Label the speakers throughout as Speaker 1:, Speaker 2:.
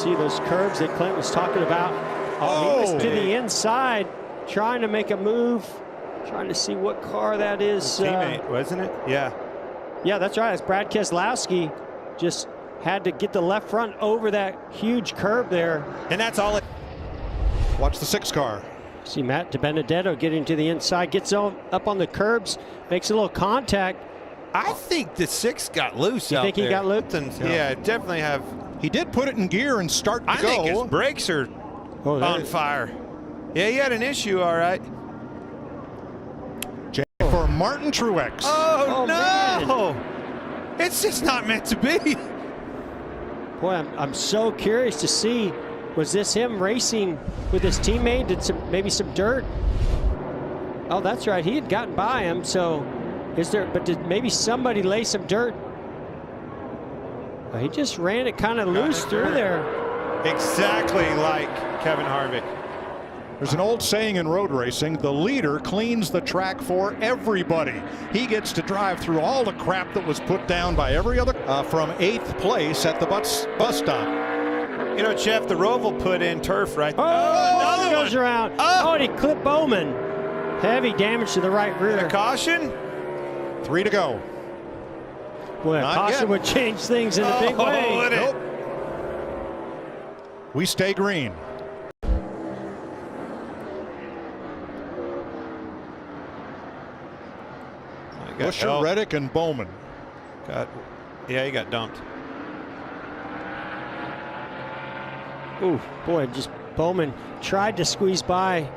Speaker 1: See those curves that Clint was talking about. Oh, he was to the inside, trying to make a move, trying to see what car that is.
Speaker 2: Teammate, wasn't it? Yeah.
Speaker 1: Yeah, that's right. It's Brad Keselowski. Just had to get the left front over that huge curve there.
Speaker 2: And that's all it.
Speaker 3: Watch the 6 car.
Speaker 1: See Matt DiBenedetto getting to the inside, gets up on the curbs, makes a little contact.
Speaker 2: I think the 6 got loose out there.
Speaker 1: You think he got loose?
Speaker 2: Yeah, definitely have.
Speaker 3: He did put it in gear and start to go.
Speaker 2: I think his brakes are on fire. Yeah, he had an issue, all right.
Speaker 3: For Martin Truex.
Speaker 2: Oh, no!
Speaker 1: Man.
Speaker 2: It's just not meant to be.
Speaker 1: Boy, I'm so curious to see, was this him racing with his teammate? Did maybe some dirt? Oh, that's right. He had gotten by him, so is there, but did maybe somebody lay some dirt? He just ran it kind of loose through there.
Speaker 2: Exactly like Kevin Harvick.
Speaker 3: There's an old saying in road racing, the leader cleans the track for everybody. He gets to drive through all the crap that was put down by every other from 8th place at the bus stop.
Speaker 2: You know, Jeff, the Roval put in turf right there.
Speaker 1: Oh, another goes around. Oh, and he clipped Bowman. Heavy damage to the right rear.
Speaker 2: A caution?
Speaker 3: 3 to go.
Speaker 1: Boy, a caution would change things in a big way.
Speaker 3: Nope. We stay green. Busher, Reddick, and Bowman.
Speaker 2: Yeah, he got dumped.
Speaker 1: Ooh, boy, just Bowman tried to squeeze by.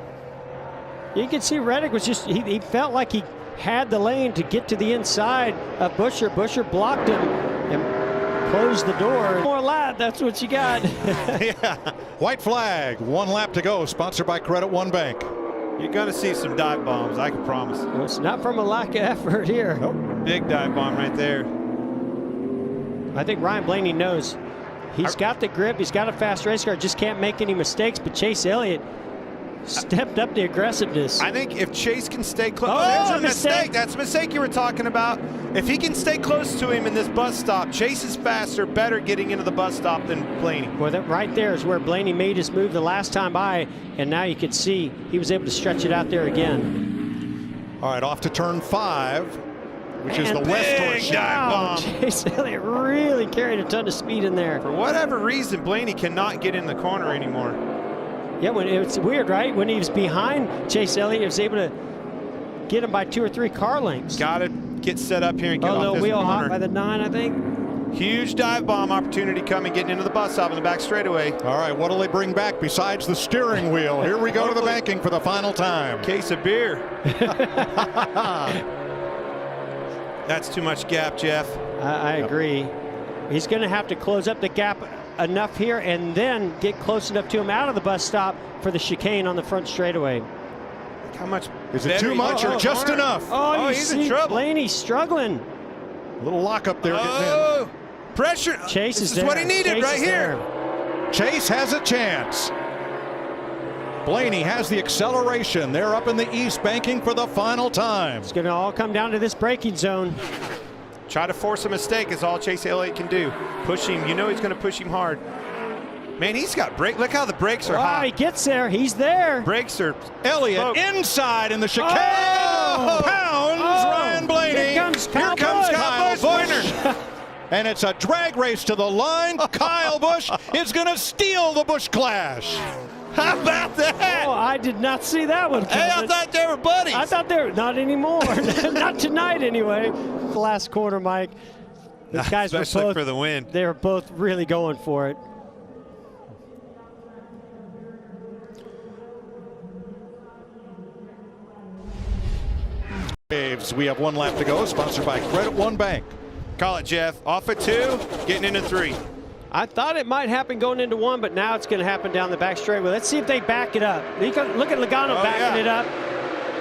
Speaker 1: You can see Reddick was just, he felt like he had the lane to get to the inside of Busher. Busher blocked him and closed the door. More lap, that's what you got.
Speaker 3: Yeah. White flag, 1 lap to go, sponsored by Credit One Bank.
Speaker 2: You're going to see some dive bombs, I can promise.
Speaker 1: Well, it's not from a lack of effort here.
Speaker 3: Nope.
Speaker 2: Big dive bomb right there.
Speaker 1: I think Ryan Blaney knows. He's got the grip. He's got a fast race car. Just can't make any mistakes. But Chase Elliott stepped up the aggressiveness.
Speaker 2: I think if Chase can stay close.
Speaker 1: Oh,
Speaker 2: there's a mistake. That's a mistake you were talking about. If he can stay close to him in this bus stop, Chase is faster, better getting into the bus stop than Blaney.
Speaker 1: Well, that right there is where Blaney made his move the last time by, and now you can see he was able to stretch it out there again.
Speaker 3: All right, off to turn 5, which is the west torch.
Speaker 1: Wow, Chase Elliott really carried a ton of speed in there.
Speaker 2: For whatever reason, Blaney cannot get in the corner anymore.
Speaker 1: Yeah, it's weird, right? When he was behind Chase Elliott, he was able to get him by 2 or 3 car lengths.
Speaker 2: Got to get set up here and get off this corner.
Speaker 1: A little wheel hop by the 9, I think.
Speaker 2: Huge dive bomb opportunity coming, getting into the bus stop in the back straightaway.
Speaker 3: All right, what'll they bring back besides the steering wheel? Here we go to the banking for the final time.
Speaker 2: Case of beer. That's too much gap, Jeff.
Speaker 1: I agree. He's going to have to close up the gap enough here and then get close enough to him out of the bus stop for the chicane on the front straightaway.
Speaker 2: How much
Speaker 3: is it? Too much or just enough?
Speaker 1: Oh,
Speaker 2: he's in trouble.
Speaker 1: Blaney's struggling.
Speaker 3: A little lock up there.
Speaker 2: Oh, pressure.
Speaker 1: Chase is there.
Speaker 2: This is what he needed right here.
Speaker 3: Chase has a chance. Blaney has the acceleration. They're up in the east, banking for the final time.
Speaker 1: It's going to all come down to this braking zone.
Speaker 2: Try to force a mistake is all Chase Elliott can do. Push him. You know he's going to push him hard. Man, he's got brake. Look how the brakes are hot.
Speaker 1: He gets there. He's there.
Speaker 2: Brakes are.
Speaker 3: Elliott inside in the chicane. Pounds Ryan Blaney.
Speaker 1: Here comes Kyle
Speaker 2: Busch.
Speaker 3: And it's a drag race to the line. Kyle Busch is going to steal the Busch Clash.
Speaker 2: How about that?
Speaker 1: Oh, I did not see that one coming.
Speaker 2: Hey, I thought they were buddies.
Speaker 1: I thought they were. Not anymore. Not tonight, anyway. The last quarter, Mike. The guys were both
Speaker 2: for the win.
Speaker 1: They were both really going for it.
Speaker 3: We have 1 lap to go, sponsored by Credit One Bank.
Speaker 2: Call it, Jeff. Off at 2, getting into 3.
Speaker 1: I thought it might happen going into 1, but now it's going to happen down the back straightaway. Let's see if they back it up. Look at Logano backing it up.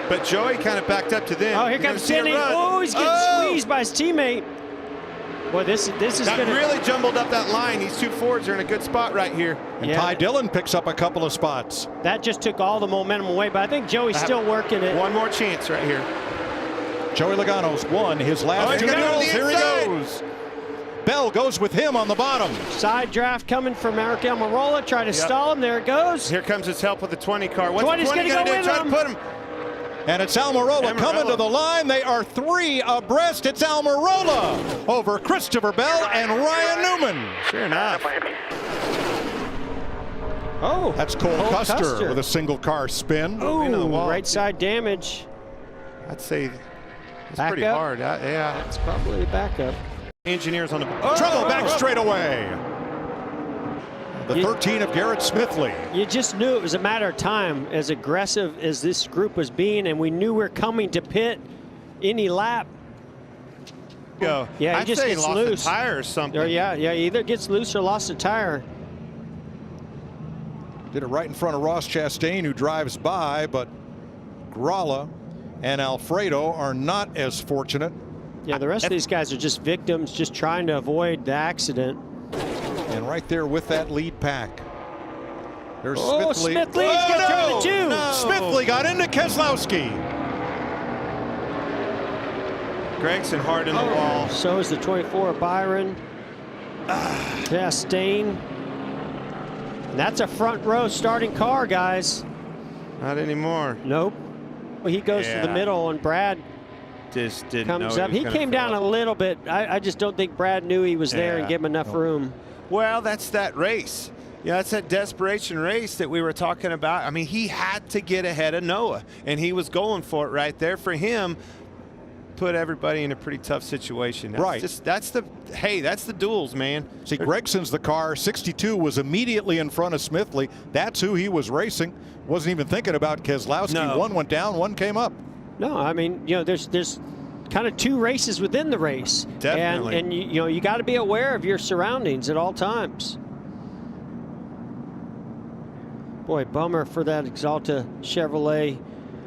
Speaker 2: But Joey kind of backed up to them.
Speaker 1: Oh, here comes Denny. Oh, he's getting squeezed by his teammate. Boy, this is going to
Speaker 2: really jumbled up that line. These 2 Fords are in a good spot right here.
Speaker 3: And Ty Dillon picks up a couple of spots.
Speaker 1: That just took all the momentum away, but I think Joey's still working it.
Speaker 2: One more chance right here.
Speaker 3: Joey Logano's won his last 2 duels. Here he goes. Bell goes with him on the bottom.
Speaker 1: Side draft coming from Eric Almirola. Try to stall him. There it goes.
Speaker 2: Here comes his help with the 20 car. What's
Speaker 1: 20's
Speaker 2: the 20
Speaker 1: gonna
Speaker 2: going to
Speaker 1: go
Speaker 2: do?
Speaker 1: with
Speaker 2: Try to
Speaker 1: him.
Speaker 2: put him.
Speaker 3: And it's Almirola coming to the line. They are 3 abreast. It's Almirola over Christopher Bell and Ryan Newman.
Speaker 2: Sure enough.
Speaker 1: Oh,
Speaker 3: That's Cole Custer with a single car spin.
Speaker 1: Ooh,
Speaker 2: into the wall.
Speaker 1: right side damage.
Speaker 2: I'd say it's
Speaker 1: Back
Speaker 2: pretty
Speaker 1: up?
Speaker 2: hard. Yeah.
Speaker 1: It's probably backup.
Speaker 2: Engineers on the
Speaker 3: Trouble back straightaway. The 13 of Garrett Smithley.
Speaker 1: You just knew it was a matter of time, as aggressive as this group was being, and we knew we're coming to pit any lap.
Speaker 2: go.
Speaker 1: Yeah, he
Speaker 2: I'd
Speaker 1: just
Speaker 2: say
Speaker 1: gets
Speaker 2: lost
Speaker 1: loose.
Speaker 2: a tire or something.
Speaker 1: Or yeah, either gets loose or lost a tire.
Speaker 3: Did it right in front of Ross Chastain, who drives by, but Gralla and Alfredo are not as fortunate.
Speaker 1: Yeah, the rest of these guys are just victims, just trying to avoid the accident.
Speaker 3: And right there with that lead pack. There's
Speaker 1: Smithley.
Speaker 3: Smithley.
Speaker 1: Smithley's got turn to two.
Speaker 3: No. Smithley got into Keselowski.
Speaker 2: Gregson hard in the wall.
Speaker 1: So is the 24 of Byron. Chastain. And that's a front row starting car, guys.
Speaker 2: Not anymore.
Speaker 1: Nope. Well, he goes to the middle, and Brad
Speaker 2: Just didn't
Speaker 1: comes
Speaker 2: know
Speaker 1: up. He came down a little bit. I just don't think Brad knew he was there and gave him enough room.
Speaker 2: Well, that's that race. Yeah, that's that desperation race that we were talking about. I mean, he had to get ahead of Noah, and he was going for it right there. For him, put everybody in a pretty tough situation. That's that's the duels, man.
Speaker 3: See, Gregson's the car. 62 was immediately in front of Smithley. That's who he was racing. Wasn't even thinking about Keselowski.
Speaker 2: No.
Speaker 3: One went down, one came up.
Speaker 1: No, I mean, there's kind of two races within the race.
Speaker 2: Definitely.
Speaker 1: And you got to be aware of your surroundings at all times. Boy, bummer for that Exalta Chevrolet.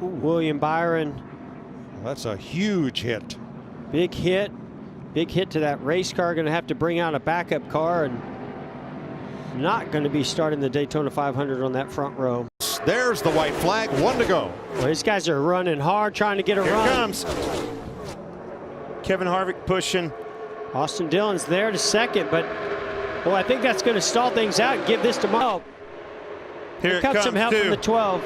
Speaker 1: William Byron.
Speaker 3: That's a huge hit.
Speaker 1: Big hit. Big hit to that race car. Going to have to bring out a backup car, and not going to be starting the Daytona 500 on that front row.
Speaker 3: There's the white flag. 1 to go.
Speaker 1: Well, these guys are running hard, trying to get a
Speaker 2: Here
Speaker 1: run.
Speaker 2: it comes. Kevin Harvick pushing.
Speaker 1: Austin Dillon's there to second, but well, I think that's going to stall things out and give this to Mo.
Speaker 2: Here it
Speaker 1: Cut
Speaker 2: comes
Speaker 1: some help from the 12.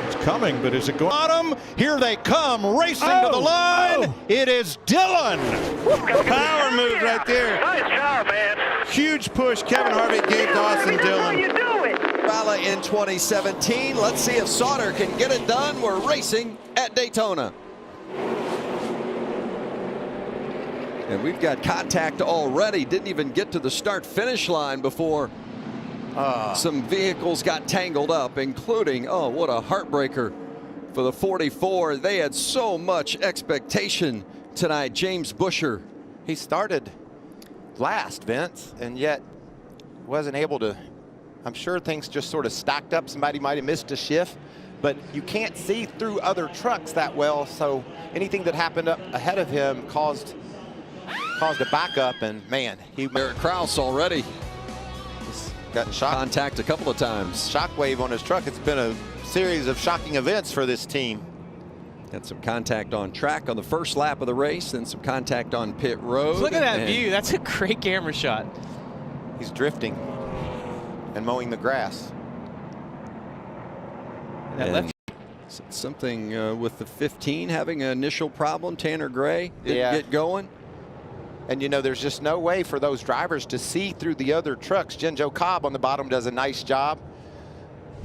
Speaker 3: It's coming, but is it going? Bottom. Here they come, racing to the line. It is Dillon.
Speaker 2: Power move right there.
Speaker 4: Nice job, man.
Speaker 2: Huge push Kevin Harvick gave to Austin Dillon.
Speaker 4: You do it.
Speaker 5: Rally in 2017. Let's see if Sauter can get it done. We're racing at Daytona. And we've got contact already. Didn't even get to the start-finish line before some vehicles got tangled up, including, oh, what a heartbreaker for the 44. They had so much expectation tonight. James Buescher.
Speaker 6: He started last, Vince, and yet wasn't able to. I'm sure things just sort of stacked up. Somebody might have missed a shift, but you can't see through other trucks that well, so anything that happened up ahead of him caused a backup, and man,
Speaker 5: Eric Kraus already
Speaker 6: he's gotten shock
Speaker 5: contact a couple of times.
Speaker 6: shockwave on his truck. It's been a series of shocking events for this team.
Speaker 5: Got some contact on track on the first lap of the race, then some contact on pit road.
Speaker 7: Look at that view. That's a great camera shot.
Speaker 6: He's drifting and mowing the grass.
Speaker 7: That left.
Speaker 5: Something with the 15 having an initial problem. Tanner Gray didn't
Speaker 6: Yeah.
Speaker 5: get going.
Speaker 6: And you know, there's just no way for those drivers to see through the other trucks. Jinjo Cobb on the bottom does a nice job.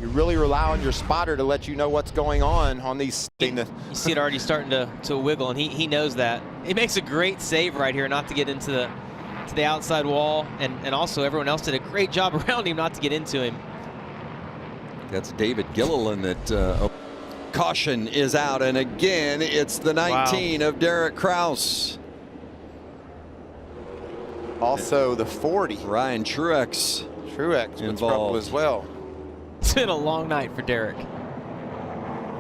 Speaker 6: You really rely on your spotter to let you know what's going on these.
Speaker 7: You see it already starting to wiggle, and he knows that. He makes a great save right here not to get into the outside wall, and also everyone else did a great job around him not to get into him.
Speaker 5: That's David Gilliland that caution is out, and again it's the 19 of Derek Kraus.
Speaker 6: Also the 40.
Speaker 5: Ryan Truex
Speaker 6: was trouble as well.
Speaker 7: It's been a long night for Derek.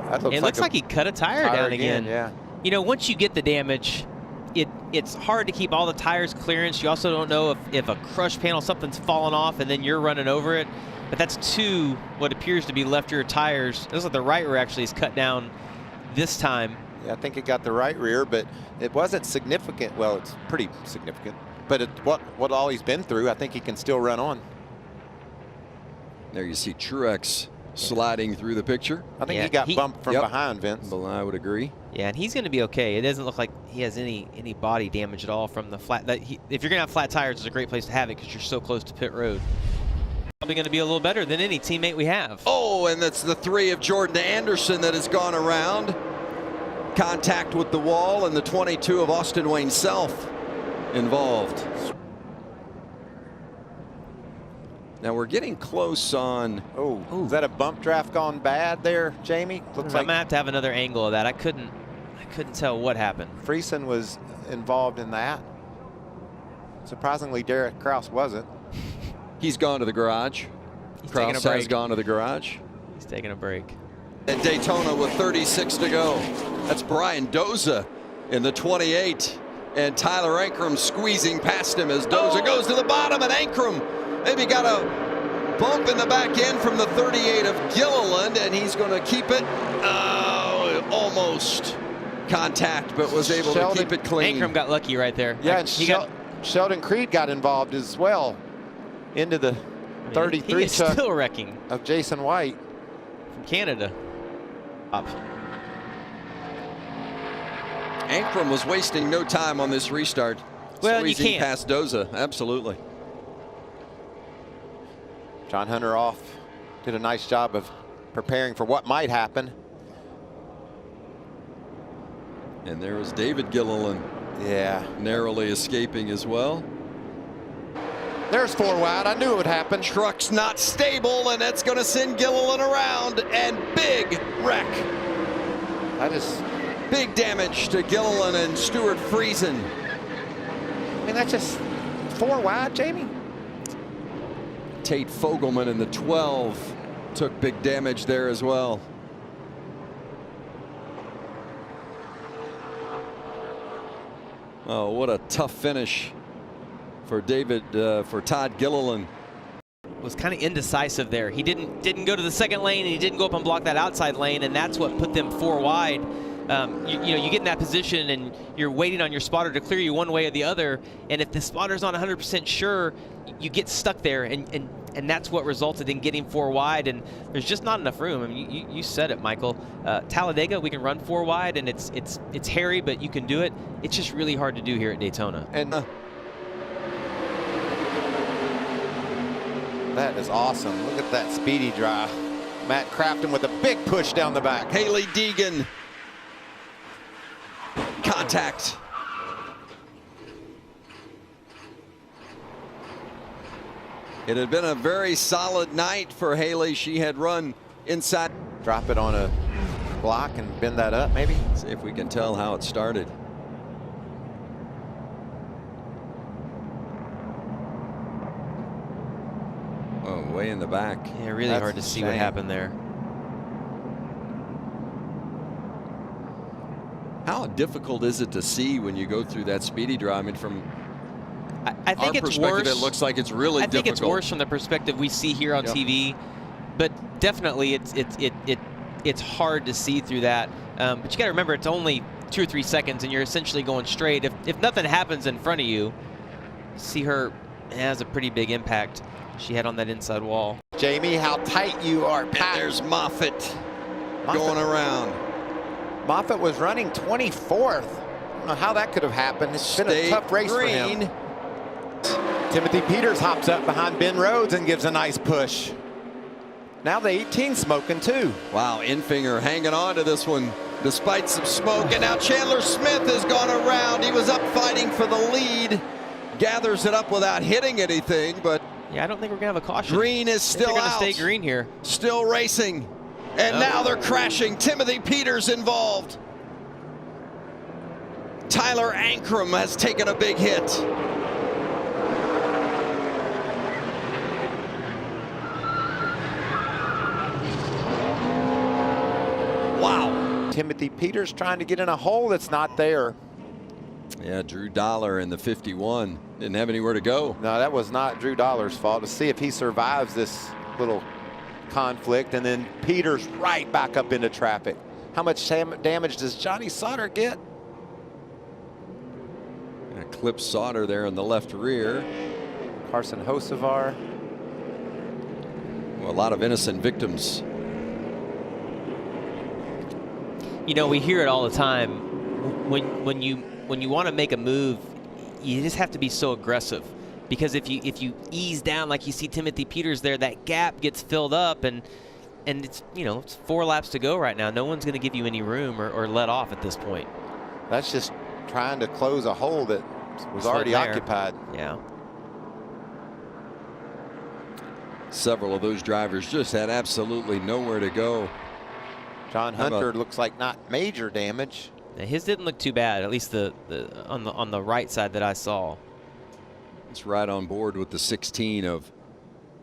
Speaker 6: That
Speaker 7: It looks like he cut a tire down again.
Speaker 6: Yeah.
Speaker 7: You know, once you get the damage, it's hard to keep all the tires clearance. You also don't know if a crush panel, something's fallen off, and then you're running over it. But that's two what appears to be left rear tires. It looks like the right rear actually is cut down this time.
Speaker 6: Yeah, I think it got the right rear, but it wasn't significant. Well, it's pretty significant. but what all he's been through, I think he can still run on.
Speaker 5: There you see Truex sliding through the picture.
Speaker 6: I think he got bumped from behind, Vince.
Speaker 5: Well, I would agree.
Speaker 7: Yeah, and he's going to be okay. It doesn't look like he has any body damage at all from the flat. If you're going to have flat tires, it's a great place to have it because you're so close to pit road. Probably going to be a little better than any teammate we have.
Speaker 5: Oh, and that's the 3 of Jordan Anderson that has gone around. Contact with the wall, and the 22 of Austin Wayne Self involved. Now we're getting close on.
Speaker 6: Oh, is that a bump draft gone bad there, Jamie? Looks like
Speaker 7: I'm gonna have another angle of that. I couldn't tell what happened.
Speaker 6: Friesen was involved in that. Surprisingly, Derek Kraus wasn't.
Speaker 5: He's gone to the garage. Kraus has gone to the garage.
Speaker 7: He's taking a break.
Speaker 5: At Daytona with 36 to go. That's Brian Doza in the 28. And Tyler Ankrum squeezing past him as Doza goes to the bottom, and Ankrum maybe got a bump in the back end from the 38 of Gilliland, and he's going to keep it. Almost contact, but was able to keep it clean.
Speaker 7: Ankrum got lucky right there.
Speaker 6: Yeah, and Sheldon Creed got involved as well into the 33
Speaker 7: he is still wrecking
Speaker 6: of Jason White
Speaker 7: from Canada. Up.
Speaker 5: Ankrum was wasting no time on this restart.
Speaker 7: Well,
Speaker 5: squeezing
Speaker 7: you can't.
Speaker 5: past Doza, absolutely.
Speaker 6: John Hunter off, did a nice job of preparing for what might happen.
Speaker 5: And there was David Gilliland.
Speaker 6: Yeah.
Speaker 5: Narrowly escaping as well.
Speaker 6: There's 4 wide. I knew it would happen.
Speaker 5: Truck's not stable, and that's going to send Gilliland around, and big wreck. Big damage to Gilliland and Stuart Friesen.
Speaker 6: I mean, that's just 4 wide, Jamie.
Speaker 5: Tate Fogelman in the 12 took big damage there as well. Oh, what a tough finish for Todd Gilliland.
Speaker 7: Was kind of indecisive there. He didn't go to the second lane, and he didn't go up and block that outside lane, and that's what put them 4 wide. You get in that position and you're waiting on your spotter to clear you one way or the other, and if the spotter's not 100% sure, you get stuck there, and that's what resulted in getting 4 wide, and there's just not enough room. I mean, you said it, Michael. Talladega, we can run 4 wide, and it's hairy, but you can do it. It's just really hard to do here at Daytona.
Speaker 6: And that is awesome. Look at that speedy drive. Matt Crafton with a big push down the back.
Speaker 5: Haley Deegan. Contact. It had been a very solid night for Haley. She had run inside.
Speaker 6: Drop it on a block and bend that up, maybe.
Speaker 5: See if we can tell how it started. Oh, way in the back.
Speaker 7: Yeah, really hard to see what happened there.
Speaker 5: How difficult is it to see when you go through that speedy drive? I mean, from
Speaker 7: I think it's worse.
Speaker 5: It looks like it's really difficult.
Speaker 7: I think it's worse from the perspective we see here on TV, but definitely it's hard to see through that. But you got to remember, it's only 2 or 3 seconds, and you're essentially going straight. If nothing happens in front of you, see her has a pretty big impact she had on that inside wall.
Speaker 6: Jamie, how tight you are packed.
Speaker 5: There's Moffitt going around.
Speaker 6: Moffitt was running 24th. I don't know how that could have happened. It's been a tough race for him. Timothy Peters hops up behind Ben Rhodes and gives a nice push. Now the 18 smoking too.
Speaker 5: Wow, Infinger hanging on to this one despite some smoke. And now Chandler Smith has gone around. He was up fighting for the lead. Gathers it up without hitting anything, but
Speaker 7: yeah, I don't think we're gonna have a caution.
Speaker 5: Green is still out.
Speaker 7: They're gonna stay green here.
Speaker 5: Still racing. And now they're crashing. Timothy Peters involved. Tyler Ankrum has taken a big hit. Wow.
Speaker 6: Timothy Peters trying to get in a hole that's not there.
Speaker 5: Yeah, Drew Dollar in the 51. Didn't have anywhere to go.
Speaker 6: No, that was not Drew Dollar's fault. To see if he survives this little conflict, and then Peters right back up into traffic. How much damage does Johnny Sauter get?
Speaker 5: Clip Sauter there in the left rear.
Speaker 6: Carson Hocevar.
Speaker 5: Well, a lot of innocent victims.
Speaker 7: You know, we hear it all the time. When you want to make a move, you just have to be so aggressive. Because if you ease down like you see Timothy Peters there, that gap gets filled up, and it's, you know, it's 4 laps to go right now. No one's going to give you any room or let off at this point.
Speaker 6: That's just trying to close a hole that was already occupied.
Speaker 7: Yeah.
Speaker 5: Several of those drivers just had absolutely nowhere to go.
Speaker 6: John Hunter looks like not major damage.
Speaker 7: Now, his didn't look too bad, at least on the right side that I saw.
Speaker 5: It's right on board with the 16 of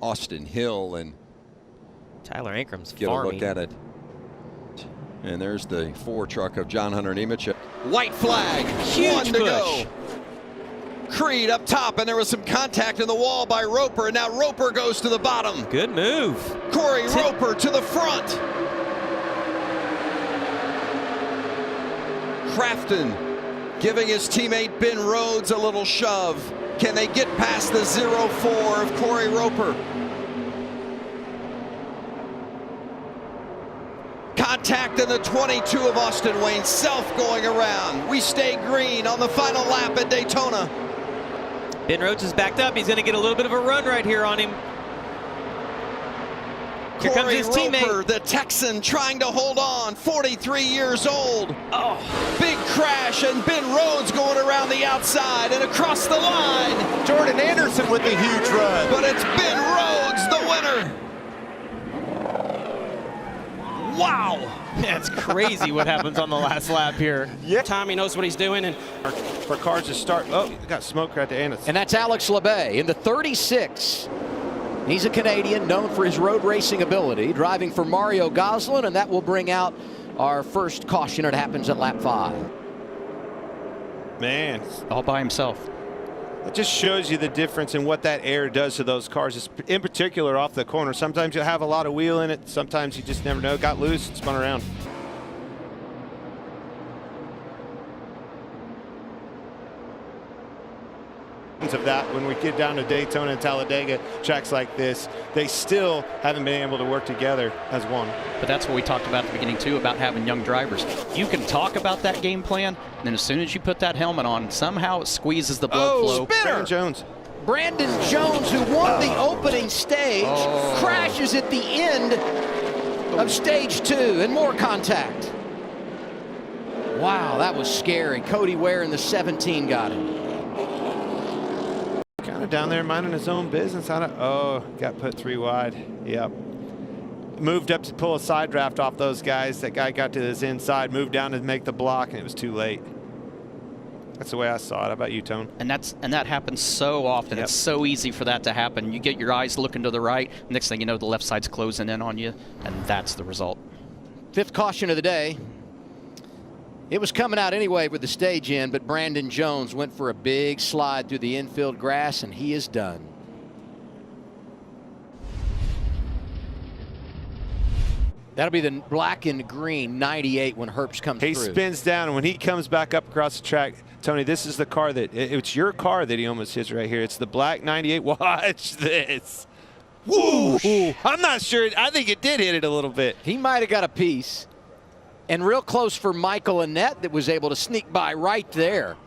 Speaker 5: Austin Hill, and
Speaker 7: Tyler Ankram's
Speaker 5: get
Speaker 7: farming.
Speaker 5: a look at it. And there's the 4 truck of John Hunter Nemechek. White flag,
Speaker 7: Huge
Speaker 5: 1 to go. Creed up top, and there was some contact in the wall by Roper, and now Roper goes to the bottom.
Speaker 7: Good move.
Speaker 5: Corey Roper to the front. Crafton giving his teammate Ben Rhodes a little shove. Can they get past the 0-4 of Corey Roper? Contact in the 22 of Austin Wayne. Self going around. We stay green on the final lap at Daytona.
Speaker 7: Ben Rhodes is backed up. He's going to get a little bit of a run right here on him. Here comes his teammate.
Speaker 5: Roper, the Texan, trying to hold on. 43 years old.
Speaker 7: Oh,
Speaker 5: Big crash, and Ben Rhodes going around the outside and across the line.
Speaker 6: Jordan Anderson with the huge run.
Speaker 5: But it's Ben Rhodes, the winner. Wow.
Speaker 7: that's crazy what happens on the last lap here.
Speaker 6: Yeah.
Speaker 4: Tommy knows what he's doing, and
Speaker 2: For cars to start. Oh, got smoke right to Anderson.
Speaker 8: And that's Alex Labay in the 36. He's a Canadian known for his road racing ability, driving for Mario Goslin, and that will bring out our first caution. It happens at lap 5.
Speaker 2: Man,
Speaker 4: all by himself.
Speaker 2: it just shows you the difference in what that air does to those cars, in particular off the corner. Sometimes you'll have a lot of wheel in it. Sometimes you just never know. It got loose and spun around. Of that when we get down to Daytona and Talladega, tracks like this, they still haven't been able to work together as one.
Speaker 4: But that's what we talked about at the beginning, too, about having young drivers. You can talk about that game plan, and then as soon as you put that helmet on, somehow it squeezes the blood flow.
Speaker 2: Brandon Jones.
Speaker 8: Brandon Jones, who won the opening stage, crashes at the end of stage 2, and more contact. Wow, that was scary. Cody Ware in the 17 got him.
Speaker 2: Kind of down there minding his own business. Got put 3 wide. Yep. Moved up to pull a side draft off those guys. That guy got to his inside, moved down to make the block, and it was too late. That's the way I saw it. How about you, Tone?
Speaker 4: And that happens so often.
Speaker 2: Yep.
Speaker 4: It's so easy for that to happen. You get your eyes looking to the right. Next thing you know, the left side's closing in on you, and that's the result.
Speaker 8: 5th caution of the day. It was coming out anyway with the stage in, but Brandon Jones went for a big slide through the infield grass, and he is done. That'll be the black and green 98 when Herbst comes
Speaker 2: He
Speaker 8: through.
Speaker 2: spins down, and when he comes back up across the track, Tony, this is the car that, it's your car that he almost hits right here. It's the black 98. Watch this. Woo! I'm not sure. I think it did hit it a little bit.
Speaker 8: He might have got a piece. And real close for Michael Annette that was able to sneak by right there.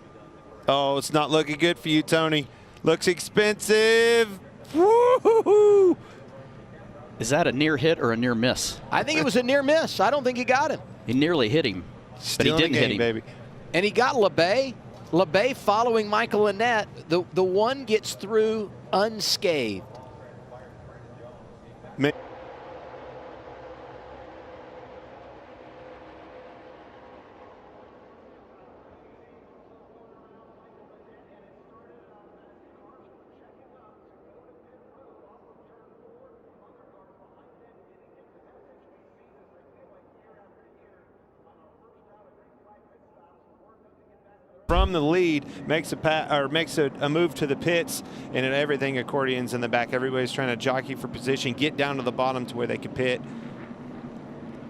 Speaker 2: Oh, it's not looking good for you, Tony. Looks expensive. Woo-hoo-hoo.
Speaker 4: Is that a near hit or a near miss?
Speaker 8: I think it was a near miss. I don't think he got him.
Speaker 4: He nearly hit him, but he
Speaker 2: Still in the
Speaker 4: didn't hit
Speaker 2: game,
Speaker 4: him.
Speaker 2: baby.
Speaker 8: And he got LeBay. LeBay following Michael Annette. The one gets through unscathed.
Speaker 2: From the lead, makes a move to the pits, and then everything accordions in the back. Everybody's trying to jockey for position, get down to the bottom to where they can pit.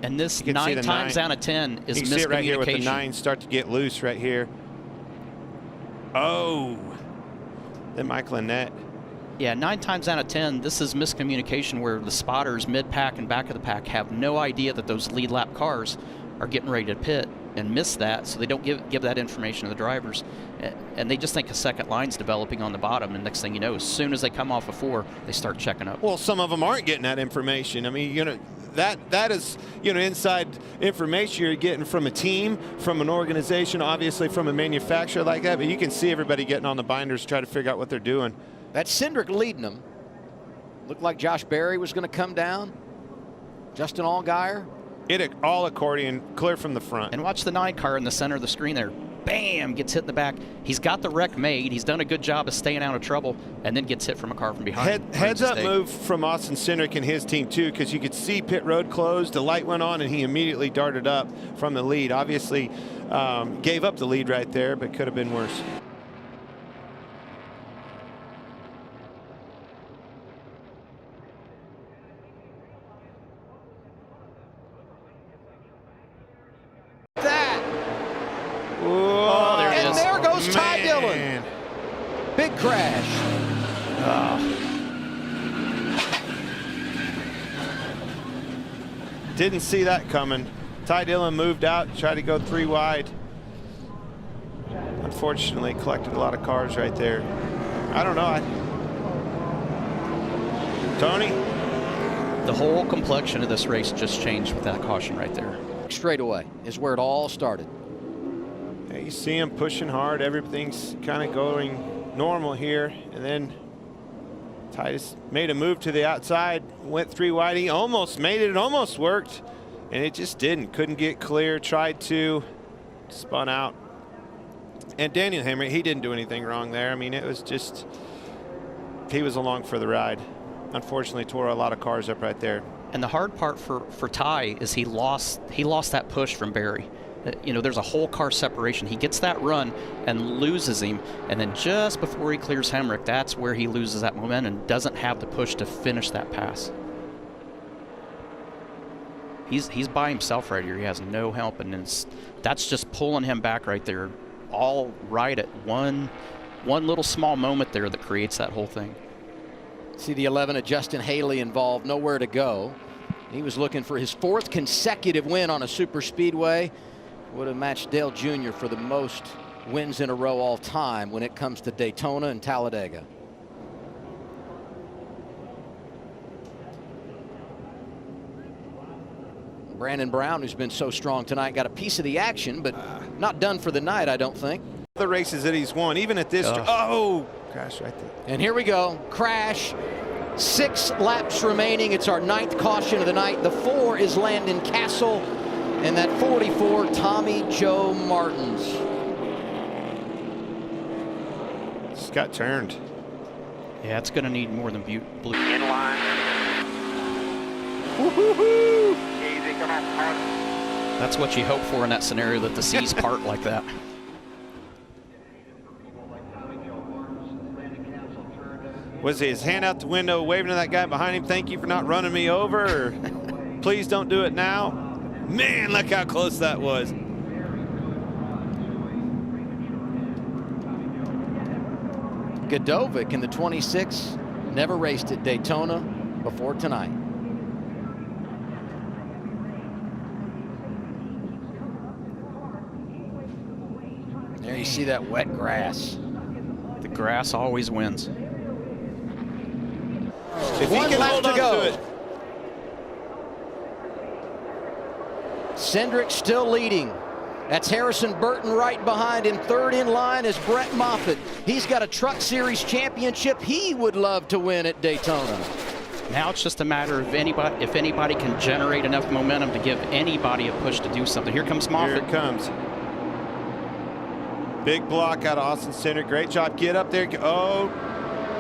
Speaker 4: And this
Speaker 2: You can see
Speaker 4: 9
Speaker 2: the 9.
Speaker 4: times out of 10 is
Speaker 2: You can see it right here with the
Speaker 4: miscommunication.
Speaker 2: 9 start to get loose right here. Oh, then Michael Annette.
Speaker 4: Yeah, 9 times out of 10, this is miscommunication where the spotters mid-pack and back of the pack have no idea that those lead lap cars are getting ready to pit and miss that, so they don't give that information to the drivers. And they just think a second line's developing on the bottom, and next thing you know, as soon as they come off of 4, they start checking up.
Speaker 2: Well, some of them aren't getting that information. I mean, you know, that is, you know, inside information you're getting from a team, from an organization, obviously from a manufacturer like that, but you can see everybody getting on the binders to try to figure out what they're doing.
Speaker 8: That's Cindric leading them. Looked like Josh Berry was going to come down. Justin Allgaier.
Speaker 2: All accordion, clear from the front.
Speaker 4: And watch the 9 car in the center of the screen there. Bam! Gets hit in the back. He's got the wreck made. He's done a good job of staying out of trouble, and then gets hit from a car from behind.
Speaker 2: Heads up move from Austin Cindric and his team too, because you could see pit road closed, the light went on, and he immediately darted up from the lead. Obviously gave up the lead right there, but could have been worse.
Speaker 4: Oh, there it is.
Speaker 8: And there goes Ty Dillon. Big crash.
Speaker 2: Didn't see that coming. Ty Dillon moved out, tried to go 3 wide. Unfortunately, collected a lot of cars right there. I don't know. Tony?
Speaker 4: The whole complexion of this race just changed with that caution right there.
Speaker 8: Straightaway is where it all started.
Speaker 2: Yeah, you see him pushing hard. Everything's kind of going normal here. And then Titus made a move to the outside, went 3 wide. He almost made it. It almost worked. And it just didn't. Couldn't get clear. Tried to. Spun out. And Daniel Hammer, he didn't do anything wrong there. I mean, it was just, he was along for the ride. Unfortunately, tore a lot of cars up right there.
Speaker 4: And the hard part for Ty is he lost that push from Barry. You know, there's a whole car separation. He gets that run and loses him, and then just before he clears Hemrick, that's where he loses that momentum and doesn't have the push to finish that pass. He's by himself right here. He has no help, and that's just pulling him back right there, all right at one little small moment there that creates that whole thing.
Speaker 8: See the 11 of Justin Haley involved, nowhere to go. He was looking for his 4th consecutive win on a super speedway. Would have matched Dale Jr. for the most wins in a row all time when it comes to Daytona and Talladega. Brandon Brown, who's been so strong tonight, got a piece of the action, but not done for the night, I don't think.
Speaker 2: The races that he's won, even at this, oh, crash right there.
Speaker 8: And here we go, crash. 6 laps remaining. It's our 9th caution of the night. The 4 is Landon Castle, and that 44, Tommy Joe Martins.
Speaker 2: Just got turned.
Speaker 4: Yeah, it's going to need more than blue.
Speaker 9: In line.
Speaker 2: Woo-hoo-hoo!
Speaker 9: Easy, come on.
Speaker 4: That's what you hope for in that scenario, that the seas part like that.
Speaker 2: Was his hand out the window waving to that guy behind him, thank you for not running me over, or please don't do it now? Man, look how close that was.
Speaker 8: Godovic in the 26 never raced at Daytona before tonight. There you see that wet grass.
Speaker 4: The grass always wins.
Speaker 2: If he can hold on to it.
Speaker 8: Cindric still leading. That's Harrison Burton right behind him. 3rd in line is Brett Moffitt. He's got a Truck Series championship he would love to win at Daytona.
Speaker 4: Now it's just a matter of if anybody can generate enough momentum to give anybody a push to do something. Here comes Moffitt.
Speaker 2: Here it comes. Big block out of Austin Cindric. Great job. Get up there. Oh,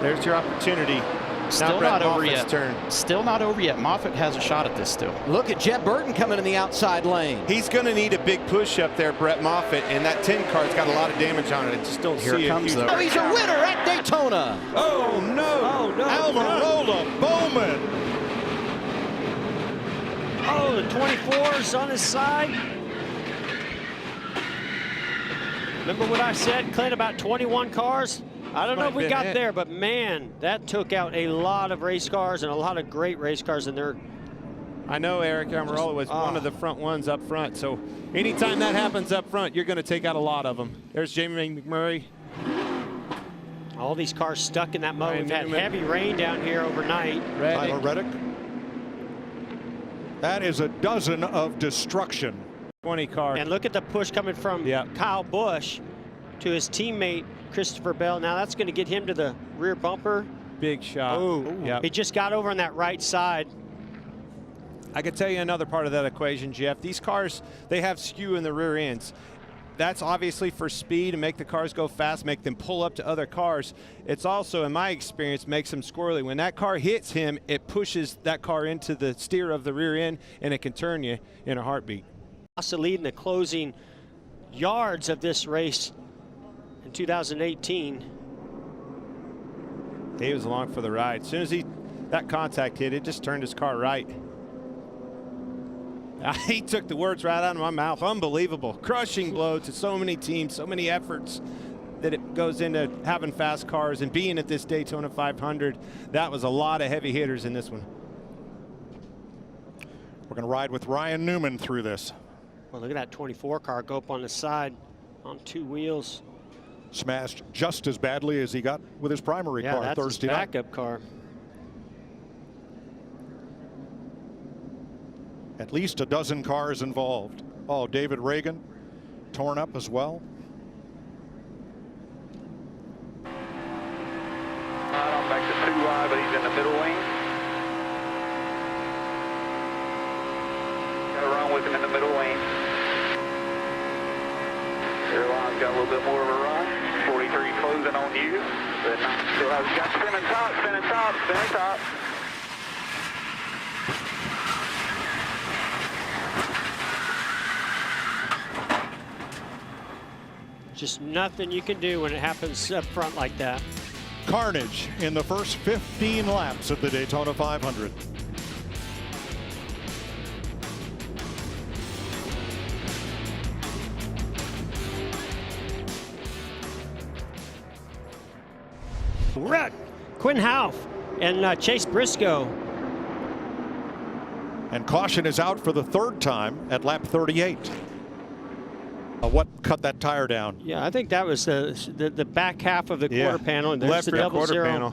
Speaker 2: there's your opportunity.
Speaker 4: Still not over yet. Still not over yet. Moffitt has a shot at this still.
Speaker 8: Look at Jeb Burton coming in the outside lane.
Speaker 2: He's going to need a big push up there, Brett Moffitt, and that 10 car's got a lot of damage on it. I just don't see it.
Speaker 4: Here it comes, though.
Speaker 8: Oh, he's a winner at Daytona.
Speaker 2: Oh, no.
Speaker 1: Oh, no.
Speaker 3: Almirola Bowman.
Speaker 1: Oh, the 24's on his side. Remember what I said, Clint, about 21 cars? I don't know if we got there, but man, that took out a lot of race cars and a lot of great race cars in there.
Speaker 2: I know Eric Amarola was one of the front ones up front, so anytime that happens up front, you're going to take out a lot of them. There's Jamie McMurray.
Speaker 1: All these cars stuck in that mud. We've had heavy rain down here overnight.
Speaker 3: Tyler Reddick. That is a dozen of destruction.
Speaker 2: 20 cars.
Speaker 1: And look at the push coming from Kyle Busch to his teammate Christopher Bell. Now that's going to get him to the rear bumper.
Speaker 2: Big shot.
Speaker 1: Oh, he just got over on that right side.
Speaker 2: I could tell you another part of that equation, Jeff. These cars, they have skew in the rear ends. That's obviously for speed and make the cars go fast, make them pull up to other cars. It's also, in my experience, makes them squirrely. When that car hits him, it pushes that car into the steer of the rear end, and it can turn you in a heartbeat.
Speaker 1: Also leading the closing yards of this race in 2018.
Speaker 2: He was along for the ride. As soon as that contact hit, it just turned his car right. He took the words right out of my mouth. Unbelievable. Crushing blow to so many teams, so many efforts that it goes into having fast cars and being at this Daytona 500. That was a lot of heavy hitters in this one.
Speaker 3: We're going to ride with Ryan Newman through this.
Speaker 1: Well, look at that 24 car go up on the side on 2 wheels.
Speaker 3: Smashed just as badly as he got with his primary car
Speaker 1: that's
Speaker 3: Thursday
Speaker 1: his
Speaker 3: night.
Speaker 1: backup car.
Speaker 3: At least a dozen cars involved. Oh, David Reagan torn up as well.
Speaker 9: Right on back to 2 wide, but he's in the middle lane. Got to run with him in the middle lane. Airline's got a little bit more of a run. 43 closing on you. But still has got spinning top, spinning top, spinning top.
Speaker 1: Just nothing you can do when it happens up front like that.
Speaker 3: Carnage in the first 15 laps of the Daytona 500.
Speaker 1: Red, Quinn Houff and Chase Briscoe.
Speaker 3: And caution is out for the 3rd time at lap 38. What cut that tire down?
Speaker 1: Yeah, I think that was the back half of the quarter panel. And there's
Speaker 2: left
Speaker 1: the
Speaker 2: rear
Speaker 1: double
Speaker 2: quarter
Speaker 1: zero.
Speaker 2: panel.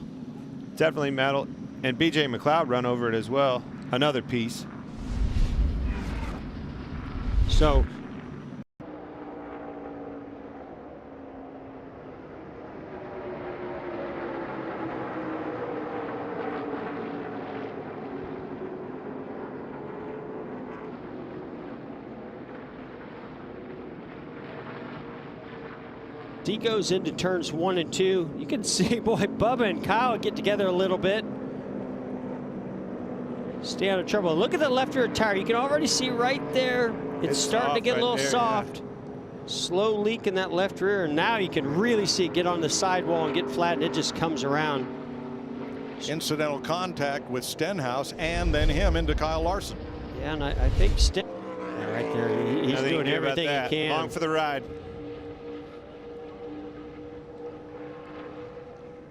Speaker 2: Definitely metal. And BJ McLeod run over it as well. Another piece.
Speaker 1: So he goes into turns 1 and 2. You can see, boy, Bubba and Kyle get together a little bit. Stay out of trouble. Look at the left rear tire. You can already see right there. It's starting to get a little soft. Yeah. Slow leak in that left rear. And now you can really see it get on the sidewall and get flat, and it just comes around.
Speaker 3: Incidental contact with Stenhouse and then him into Kyle Larson.
Speaker 1: Yeah, and I think right there, he's doing everything he can.
Speaker 2: Long for the ride.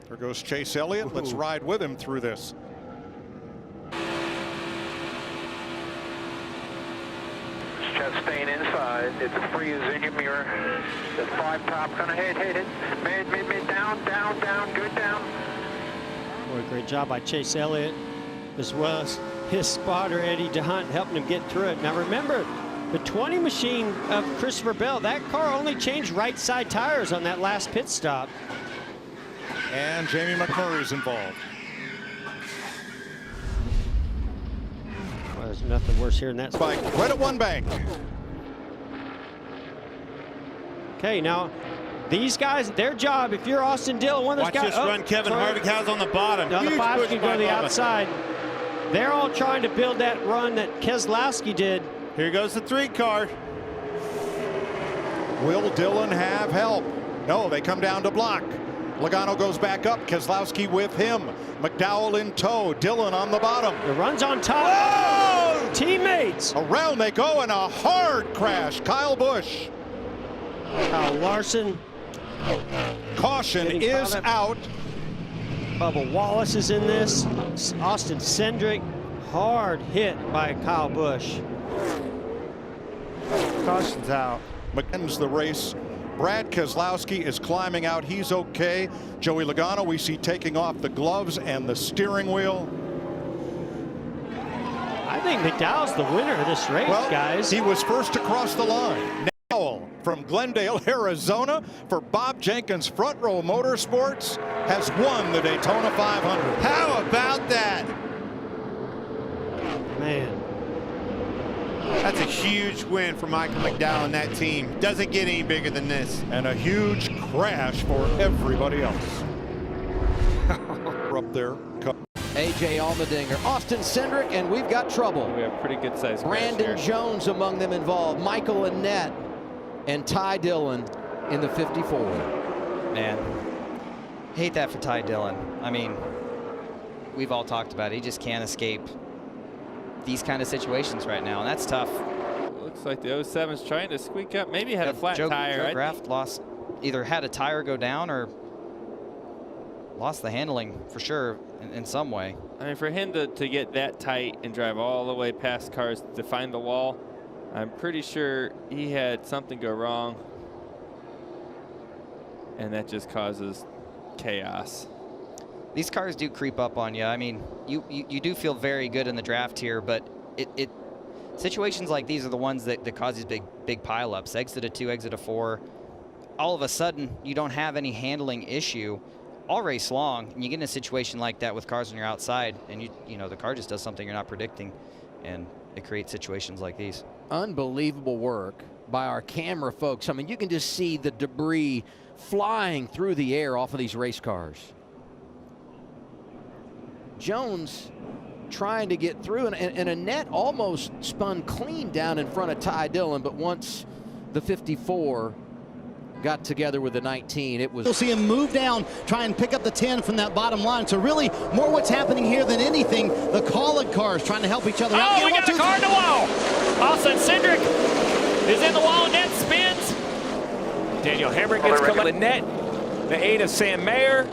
Speaker 3: There goes Chase Elliott. Let's ride with him through this.
Speaker 9: Just staying inside. It's as free as in your mirror. The 5 top gonna hit it. Mid, down, good down.
Speaker 1: Boy, great job by Chase Elliott, as well as his spotter Eddie DeHunt helping him get through it. Now remember, the 20 machine of Christopher Bell, that car only changed right side tires on that last pit stop.
Speaker 3: And Jamie McMurray's involved.
Speaker 1: Well, there's nothing worse here than that.
Speaker 3: By Greta One Bank.
Speaker 1: Okay, now these guys, their job, if you're Austin Dillon, one of those guys.
Speaker 2: Watch this run Kevin Harvick has on the bottom.
Speaker 1: Now the 5's can go to the outside. They're all trying to build that run that Keselowski did.
Speaker 2: Here goes the 3 car.
Speaker 3: Will Dillon have help? No, they come down to block. Logano goes back up. Keselowski with him. McDowell in tow. Dillon on the bottom.
Speaker 1: The run's on top.
Speaker 3: Whoa!
Speaker 1: Teammates.
Speaker 3: Around they go in a hard crash. Kyle Busch.
Speaker 1: Kyle Larson.
Speaker 3: Caution is out.
Speaker 1: Bubba Wallace is in this. Austin Cindric, hard hit by Kyle Busch.
Speaker 2: Caution's out.
Speaker 3: McKinnon's the race. Brad Keselowski is climbing out. He's okay. Joey Logano we see taking off the gloves and the steering wheel.
Speaker 1: I think McDowell's the winner of this race,
Speaker 3: Well,
Speaker 1: guys.
Speaker 3: he was first across the line. Now from Glendale, Arizona, for Bob Jenkins Front Row Motorsports, has won the Daytona 500.
Speaker 2: How about that?
Speaker 1: Man.
Speaker 2: That's a huge win for Michael McDowell and that team. Doesn't get any bigger than this.
Speaker 3: And a huge crash for everybody else. Up there.
Speaker 8: A.J. Allmendinger, Austin Cindric, and we've got trouble.
Speaker 10: We have pretty good size.
Speaker 8: Brandon Jones among them involved. Michael Annett and Ty Dillon in the 54.
Speaker 11: Man, hate that for Ty Dillon. I mean, we've all talked about it. He just can't escape these kind of situations right now, and that's tough.
Speaker 10: Looks like the 07's trying to squeak up. Maybe had a flat tire.
Speaker 11: Joe Graff lost, either had a tire go down or lost the handling for sure in some way.
Speaker 10: I mean, for him to get that tight and drive all the way past cars to find the wall, I'm pretty sure he had something go wrong, and that just causes chaos.
Speaker 11: These cars do creep up on you. I mean, you do feel very good in the draft here, but situations like these are the ones that cause these big pileups. Exit a 2, exit a 4. All of a sudden, you don't have any handling issue all race long, and you get in a situation like that with cars on your outside, and you know the car just does something you're not predicting, and it creates situations like these.
Speaker 8: Unbelievable work by our camera folks. I mean, you can just see the debris flying through the air off of these race cars. Jones trying to get through, and Annett almost spun clean down in front of Ty Dillon, but once the 54 got together with the 19, it was...
Speaker 12: You'll see him move down, try and pick up the 10 from that bottom line. So really, more what's happening here than anything, the Collin cars trying to help each other out.
Speaker 13: Oh, we got a car in the wall. Austin Cindric is in the wall. Annett spins. Daniel Hemrick gets collected. Annett, the 8 of Sam Mayer.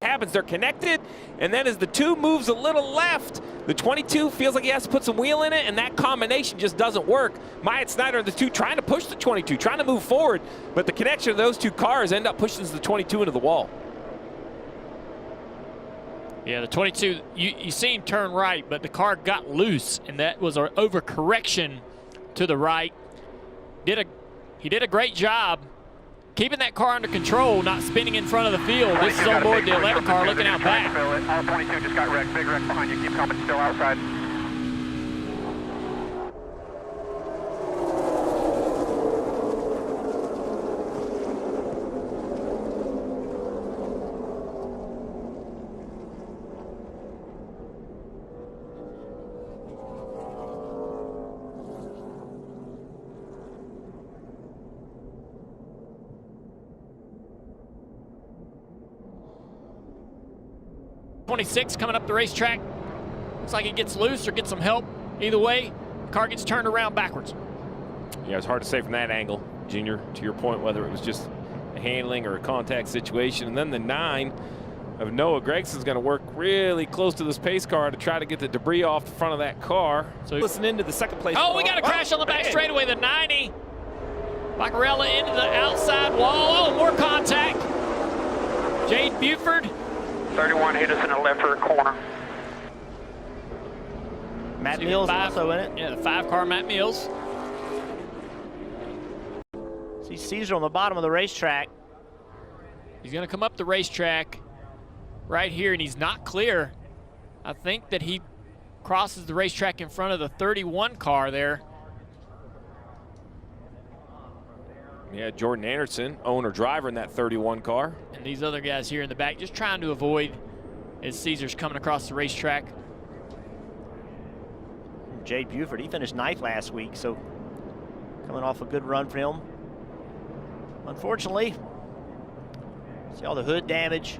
Speaker 13: Happens, they're connected, and then as the 2 moves a little left, the 22 feels like he has to put some wheel in it, and that combination just doesn't work. Myatt Snyder and the 2 trying to push the 22, trying to move forward, but the connection of those 2 cars end up pushing the 22 into the wall.
Speaker 14: Yeah, the 22, you see him turn right, but the car got loose, and that was an overcorrection to the right. He did a great job keeping that car under control, not spinning in front of the field. This is on board the 11 car looking out back.
Speaker 9: All 22 just got wrecked. Big wreck behind you. Keep coming. Still outside.
Speaker 14: .26 coming up the racetrack. Looks like he gets loose or gets some help. Either way, the car gets turned around backwards.
Speaker 13: Yeah, it's hard to say from that angle, Junior, to your point, whether it was just a handling or a contact situation. And then the 9 of Noah Gregson's going to work really close to this pace car to try to get the debris off the front of that car. So listen into the second place.
Speaker 14: Oh, we got a crash on the back straightaway. The 90. Bacarella into the outside wall. Oh, more contact. Jade Buford.
Speaker 9: 31 hit us in the left rear corner.
Speaker 14: Matt Mills also in it. Yeah, the 5 car Matt Mills.
Speaker 15: See Caesar on the bottom of the racetrack.
Speaker 14: He's going to come up the racetrack right here, and he's not clear. I think that he crosses the racetrack in front of the 31 car there.
Speaker 13: Yeah, Jordan Anderson, owner driver in that 31 car.
Speaker 14: And these other guys here in the back just trying to avoid as Caesar's coming across the racetrack.
Speaker 15: Jade Buford, he finished 9th last week, so coming off a good run for him. Unfortunately, see all the hood damage.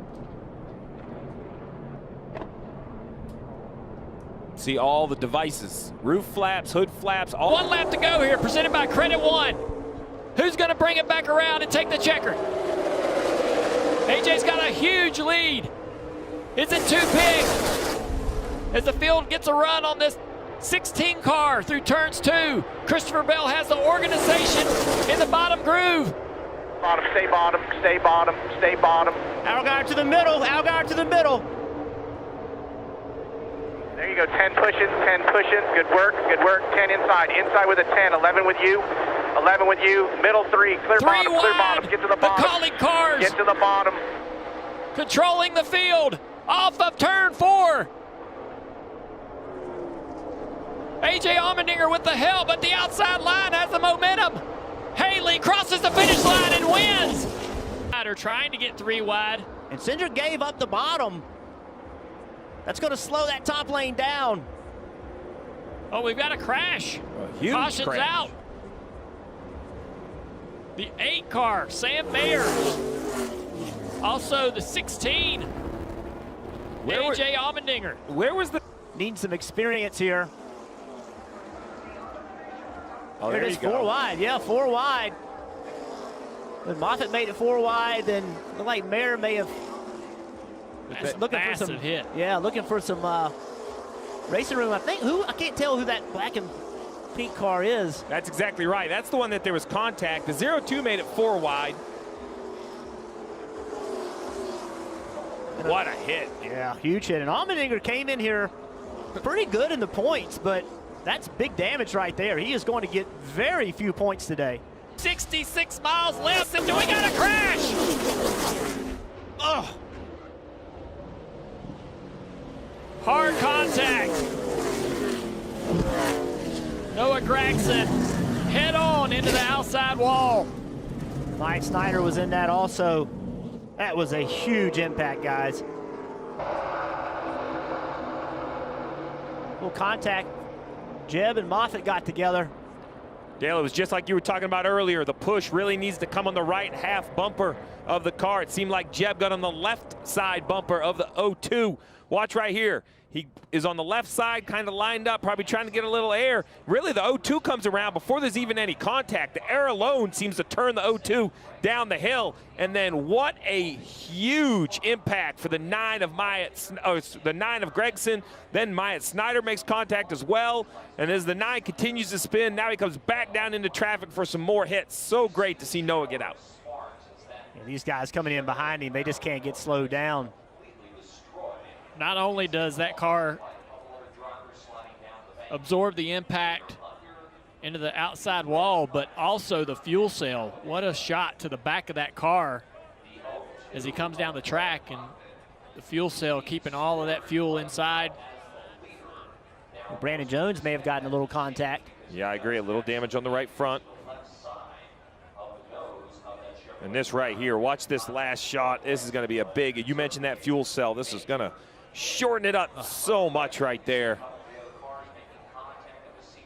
Speaker 13: See all the devices, roof flaps, hood flaps, all.
Speaker 14: 1 lap to go here, presented by Credit One. Who's going to bring it back around and take the checker? AJ's got a huge lead. Is it too big? As the field gets a run on this 16 car through turns 2. Christopher Bell has the organization in the bottom groove.
Speaker 9: Bottom, stay bottom, stay bottom, stay bottom.
Speaker 15: Algar to the middle, Algar to the middle.
Speaker 9: There you go, 10 pushing, 10 pushing. Good work, 10 inside. Inside with a 10, 11 with you. 11 with you, middle 3, clear bottom,
Speaker 14: wide.
Speaker 9: clear bottom. Get to the bottom.
Speaker 14: The colleague cars.
Speaker 9: Get to the bottom.
Speaker 14: Controlling the field off of turn 4. AJ Allmendinger with the help, but the outside line has the momentum. Haley crosses the finish line and wins. They're trying to get 3 wide.
Speaker 15: And Cindric gave up the bottom. That's going to slow that top lane down.
Speaker 14: Oh, we've got a crash.
Speaker 13: Huge
Speaker 14: Caution's
Speaker 13: crash.
Speaker 14: out. The 8 car, Sam Mayer. Also the 16, AJ Allmendinger.
Speaker 13: Where was the...
Speaker 15: Needing some experience here.
Speaker 13: Oh,
Speaker 15: Here
Speaker 13: there
Speaker 15: it is,
Speaker 13: you go.
Speaker 15: 4 wide. Yeah, 4 wide. When Moffitt made it 4 wide, then looked like Mayer may have
Speaker 14: That's
Speaker 15: looking for
Speaker 14: massive
Speaker 15: some
Speaker 14: hit.
Speaker 15: Yeah, looking for some racing room. I can't tell who that black and pink car is.
Speaker 13: That's exactly right. That's the one that there was contact. The 02 made it 4 wide. What a hit.
Speaker 15: Yeah, huge hit. And Allmendinger came in here pretty good in the points, but that's big damage right there. He is going to get very few points today.
Speaker 14: 66 miles left, and we got a crash.
Speaker 15: Oh.
Speaker 14: Hard contact. Noah Gregson head on into the outside wall.
Speaker 15: Mike Snyder was in that also. That was a huge impact, guys. Little contact. Jeb and Moffitt got together.
Speaker 13: Dale, it was just like you were talking about earlier. The push really needs to come on the right half bumper of the car. It seemed like Jeb got on the left side bumper of the 02. Watch right here. He is on the left side, kind of lined up, probably trying to get a little air. Really, the 02 comes around before there's even any contact. The air alone seems to turn the 02 down the hill. And then what a huge impact for the 9 of the 9 of Gregson. Then Myatt Snyder makes contact as well. And as the 9 continues to spin, now he comes back down into traffic for some more hits. So great to see Noah get out.
Speaker 15: Yeah, these guys coming in behind him, they just can't get slowed down.
Speaker 14: Not only does that car absorb the impact into the outside wall, but also the fuel cell. What a shot to the back of that car as he comes down the track, and the fuel cell keeping all of that fuel inside.
Speaker 15: Well, Brandon Jones may have gotten a little contact.
Speaker 13: Yeah, I agree. A little damage on the right front. And this right here, watch this last shot. This is going to be a big, you mentioned that fuel cell. This is going to shorten it up so much right there.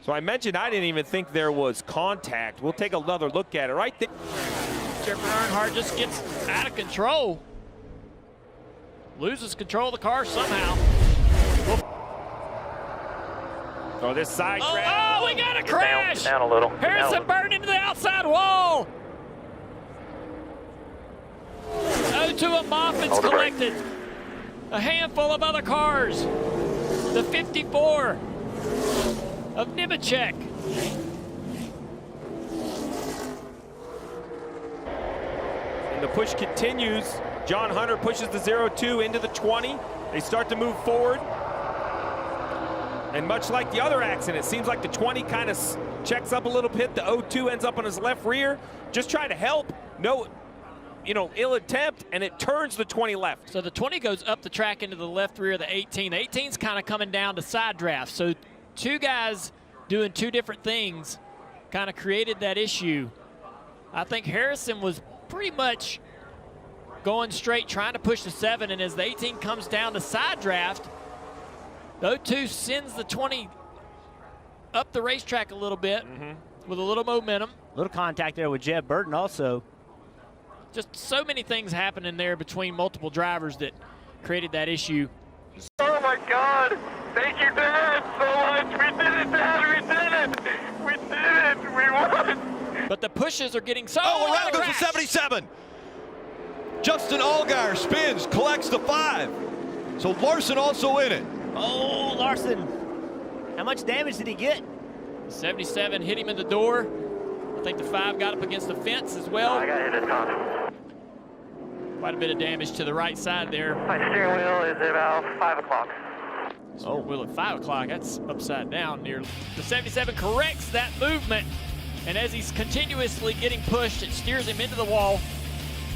Speaker 13: So I mentioned I didn't even think there was contact. We'll take another look at it right there.
Speaker 14: Jeffrey Earnhardt just gets out of control. Loses control of the car somehow.
Speaker 13: Oh, this side track.
Speaker 14: Oh, we got a crash.
Speaker 9: Down a little.
Speaker 14: Harrison Burton into the outside wall. 02 of Moffitt's collected. A handful of other cars. The 54 of Nemechek.
Speaker 13: And the push continues. John Hunter pushes the 02 into the 20. They start to move forward. And much like the other accident, it seems like the 20 kind of checks up a little bit. The 02 ends up on his left rear. Just trying to help. No, ill attempt, and it turns the 20 left.
Speaker 14: So the 20 goes up the track into the left rear of the 18. The 18's kind of coming down to side draft. So 2 guys doing 2 different things kind of created that issue. I think Harrison was pretty much going straight, trying to push the 7, and as the 18 comes down to side draft, the 02 sends the 20 up the racetrack a little bit with a little momentum.
Speaker 15: A little contact there with Jeb Burton also.
Speaker 14: Just so many things happening there between multiple drivers that created that issue.
Speaker 9: Oh my God! Thank you, Dad, so much. We did it, Dad. We did it. We did it. We won.
Speaker 14: But the pushes are getting so.
Speaker 5: Oh, around goes the 77. Justin Allgaier spins, collects the 5. So Larson also in it.
Speaker 15: Oh, Larson. How much damage did he get?
Speaker 14: 77 hit him in the door. I think the 5 got up against the fence as well.
Speaker 9: I got hit a ton.
Speaker 14: Quite a bit of damage to the right side there.
Speaker 9: My steering wheel is about 5 o'clock.
Speaker 14: Oh, wheel at 5 o'clock. That's upside down nearly. The 77 corrects that movement, and as he's continuously getting pushed, it steers him into the wall.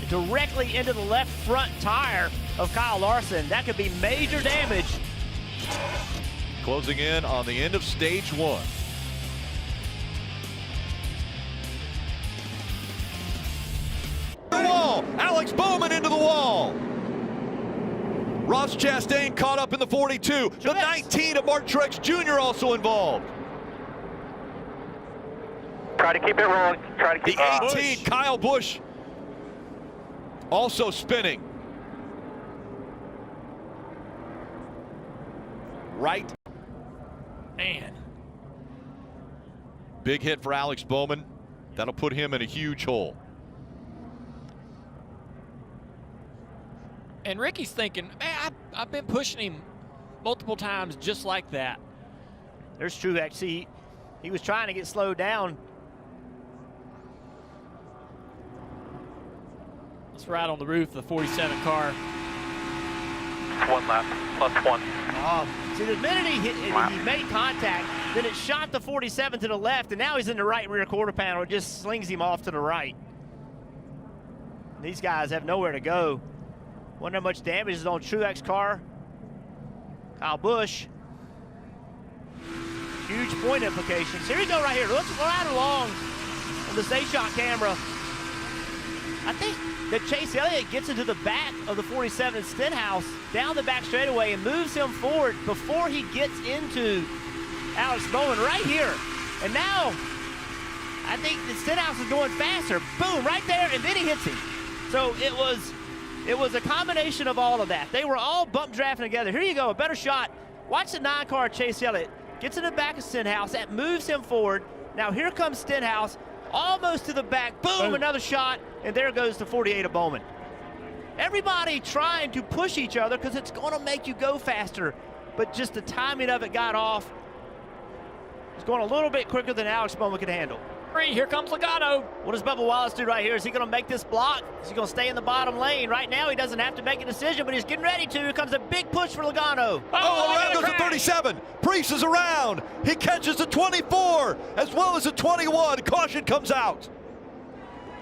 Speaker 15: Directly into the left front tire of Kyle Larson. That could be major damage.
Speaker 3: Closing in on the end of stage 1.
Speaker 5: The wall. Alex Bowman into the wall. Ross Chastain caught up in the 42. The 19 of Mark Truex Jr. also involved.
Speaker 9: Try to keep it rolling. Try to keep
Speaker 5: The 18, Kyle Busch, also spinning. Right.
Speaker 14: Man.
Speaker 3: Big hit for Alex Bowman. That'll put him in a huge hole.
Speaker 14: And Ricky's thinking, man, I've been pushing him multiple times just like that.
Speaker 15: There's Truex. See, he was trying to get slowed down.
Speaker 14: Let's ride on the roof of the 47 car.
Speaker 9: 1 lap, +1.
Speaker 15: See, the minute he made contact, then it shot the 47 to the left, and now he's in the right rear quarter panel. It just slings him off to the right. These guys have nowhere to go. Wonder how much damage is on Truex's car. Kyle Busch. Huge point implications. Here we go right here. Let's ride along on the Stay Shot camera. I think that Chase Elliott gets into the back of the 47 Stenhouse down the back straightaway and moves him forward before he gets into Alex Bowman right here. And now, I think the Stenhouse is going faster. Boom, right there, and then he hits him. So it was a combination of all of that. They were all bump drafting together. Here you go, a better shot. Watch the 9-car Chase Elliott. Gets in the back of Stenhouse. That moves him forward. Now here comes Stenhouse, almost to the back. Boom, another shot, and there goes the 48 of Bowman. Everybody trying to push each other because it's going to make you go faster. But just the timing of it got off. It's going a little bit quicker than Alex Bowman could handle.
Speaker 14: Here comes Logano.
Speaker 15: What does Bubba Wallace do right here? Is he going to make this block? Is he going to stay in the bottom lane? Right now, he doesn't have to make a decision, but he's getting ready to. Here comes a big push for Logano.
Speaker 5: Oh, around goes the 37. Priest is around. He catches the 24 as well as the 21. Caution comes out.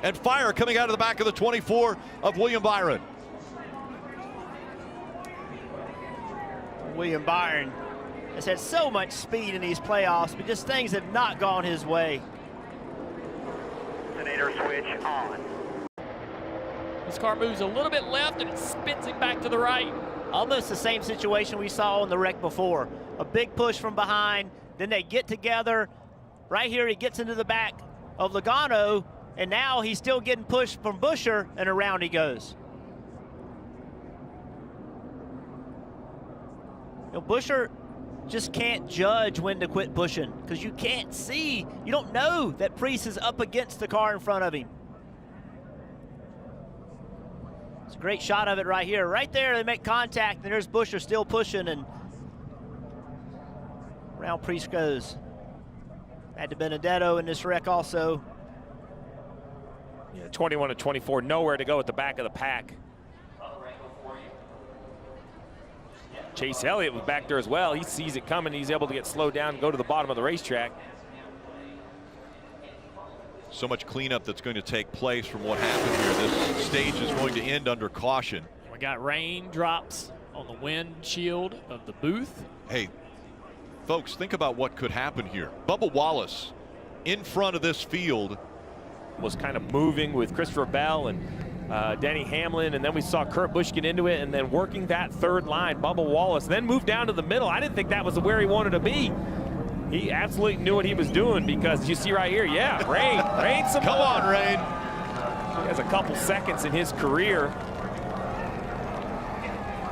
Speaker 5: And fire coming out of the back of the 24 of William Byron.
Speaker 15: William Byron has had so much speed in these playoffs, but just things have not gone his way.
Speaker 9: Switch on.
Speaker 14: This car moves a little bit left and it spins him back to the right.
Speaker 15: Almost the same situation we saw in the wreck before. A big push from behind, then they get together. Right here he gets into the back of Logano, and now he's still getting pushed from Buescher, and around he goes. You know, Buescher just can't judge when to quit pushing because you can't see. You don't know that Priest is up against the car in front of him. It's a great shot of it right here. Right there, they make contact, and there's Buescher still pushing, and around Priest goes. Had to Benedetto in this wreck also.
Speaker 13: Yeah, 21 to 24, nowhere to go at the back of the pack. Chase Elliott was back there as well. He sees it coming. He's able to get slowed down and go to the bottom of the racetrack.
Speaker 3: So much cleanup that's going to take place from what happened here. This stage is going to end under caution.
Speaker 14: We got raindrops on the windshield of the booth.
Speaker 3: Hey, folks, think about what could happen here. Bubba Wallace in front of this field
Speaker 13: was kind of moving with Christopher Bell and Denny Hamlin, and then we saw Kurt Busch get into it, and then working that third line, Bubba Wallace, then moved down to the middle. I didn't think that was where he wanted to be. He absolutely knew what he was doing because you see right here, yeah, rain some
Speaker 3: Come
Speaker 13: more.
Speaker 3: on, Rain.
Speaker 13: He has a couple seconds in his career.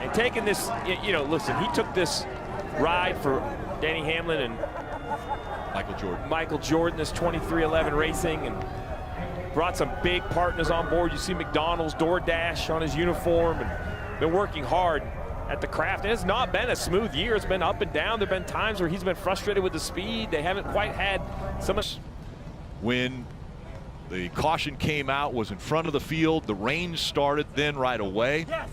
Speaker 13: And taking this, you know, listen, he took this ride for Denny Hamlin and
Speaker 3: Michael Jordan.
Speaker 13: Michael Jordan, this 23-11 racing, and brought some big partners on board. You see McDonald's DoorDash on his uniform, and been working hard at the craft. And it's not been a smooth year. It's been up and down. There have been times where he's been frustrated with the speed. They haven't quite had so much.
Speaker 16: When the caution came out, was in front of the field, the rain started then right away.
Speaker 17: Yes.